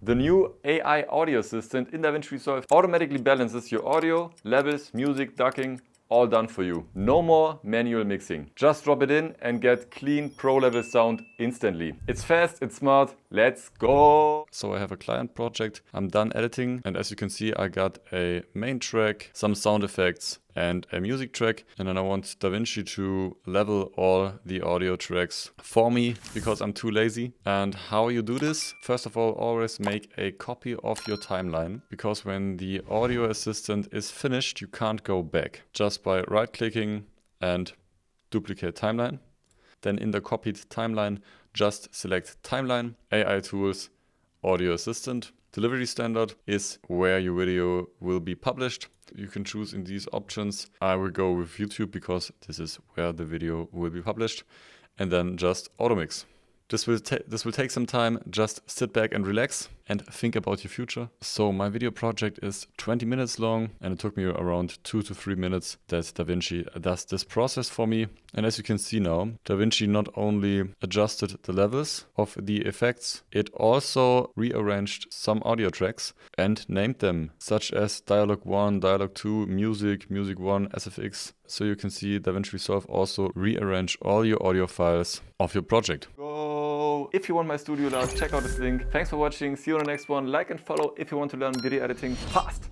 The new AI audio assistant in DaVinci Resolve automatically balances your audio, levels, music, ducking, all done for you. No more manual mixing. Just drop it in and get clean pro level sound instantly. It's fast, it's smart, let's go! So I have a client project, I'm done editing, and as you can see I got a main track, some sound effects and a music track, and then I want DaVinci to level all the audio tracks for me because I'm too lazy. And how you do this? First of all, always make a copy of your timeline, because when the audio assistant is finished, you can't go back. Just by right-clicking and duplicate timeline. Then in the copied timeline, just select timeline, AI tools, audio assistant. Delivery standard is where your video will be published. You can choose in these options. I will go with YouTube because this is where the video will be published. And then just auto mix. This will take some time. Just sit back and relax and think about your future. So my video project is 20 minutes long, and it took me around 2 to 3 minutes that DaVinci does this process for me. And as you can see now, DaVinci not only adjusted the levels of the effects, it also rearranged some audio tracks and named them, such as Dialogue 1, Dialogue 2, Music, Music 1, SFX. So you can see DaVinci Resolve also rearrange all your audio files of your project. If you want my studio LUTs, check out this link. Thanks for watching. See you on the next one. Like and follow if you want to learn video editing fast.